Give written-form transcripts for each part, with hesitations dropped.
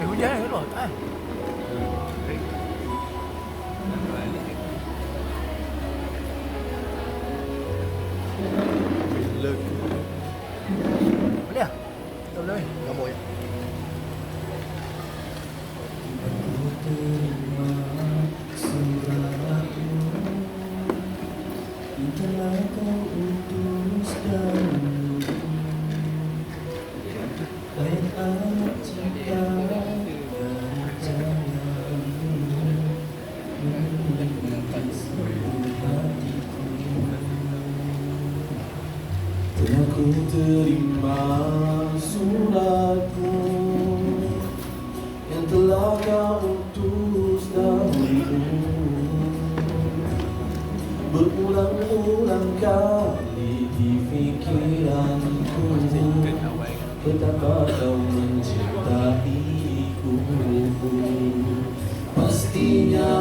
hujan ke tak? Tak. Boleh ah? Tak boleh. Gambar je. Telah kau utus dahulu ayat-ayat cinta dari jalanmu menggugah seluruh hatiku. Telah ku terima suratmu yang telah kau utus dahulu. Berulang-ulang kali di fikiranku betapa kau mencintaiku. Pastinya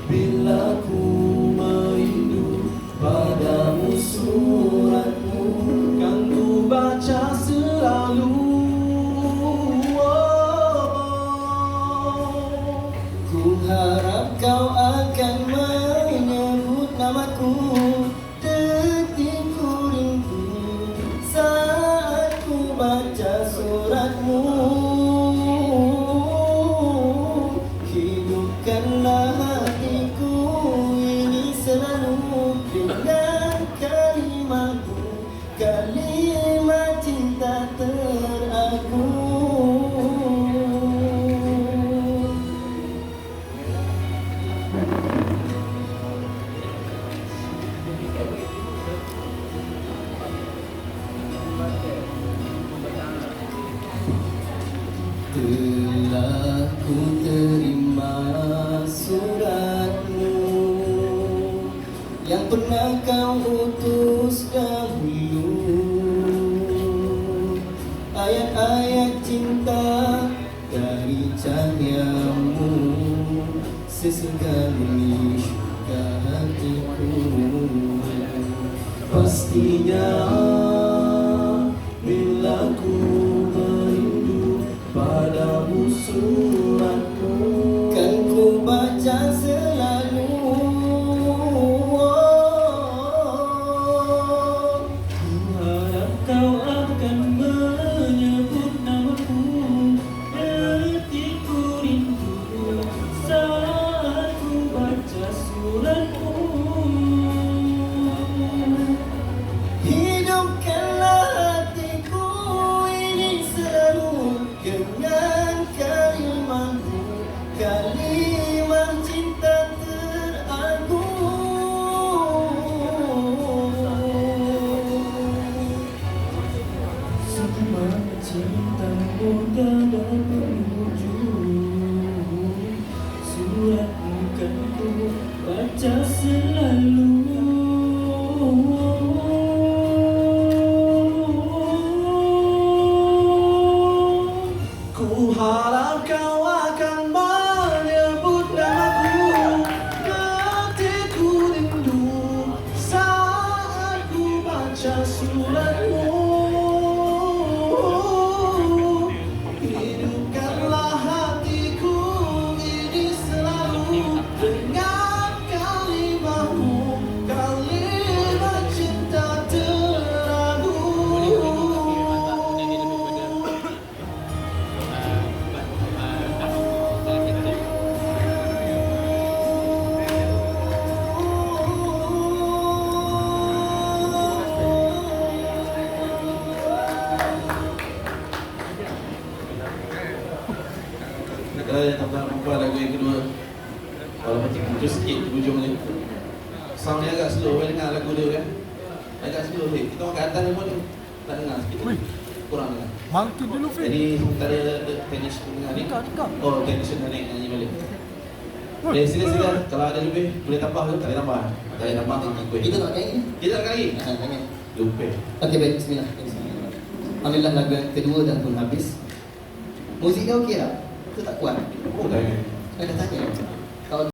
bila ku merindu padamu suratmu kan ku baca selalu. Ku harap kau akan menyebut namaku detikku rindu saat ku baca suratmu. Hidupkanlah hatiku ini selalu dengan kalimatmu, kalimat cinta teragung. Telah ku terima suratmu yang pernah kau utus dahulu. Ayat-ayat cinta dari cahayamu sesingkat bumi syurga hatiku. Pastinya bila ku merindu padamu suratmu kan ku baca selalu. Ku harap kau akan menyebut namaku detikku rindu saat ku baca suratmu. Hidupkanlah hatiku ini selalu dengan kalimatmu, kalimat cinta teragung. Setelah cintamu tiada penghujung, suratmu kan ku baca selalu. Ku harap kau akan menyebut namaku detikku rindu saat ku baca suratmu. Hidupkanlah hatiku ini selalu dengan kalimatmu, kalimat cinta teragung. Kalau yang tak perempuan lagu yang kedua, kalau macam muncul sikit di hujung ni, sound dia agak slow, boleh dengar lagu dia kan? Agak slow sikit, kita orang kat atas ni pun tak dengar sikit, kurang dengar. Mangkit dulu, Fik. Jadi kita ada teknis dengar ni. Nikah. Oh, teknis nyanyi balik. Sila, kalau ada lebih boleh tambah ke? Tak boleh tambah. Tak boleh tambah dengan kuih. Kita tak kaya. Kita tak lagi. Tanya. Lupa. Okey, baik. Bismillah. Alhamdulillah lagu yang kedua dah pun habis. Muzik dia okey tak? Itu tak kuat. Oh, tak ada. Saya dah tanya.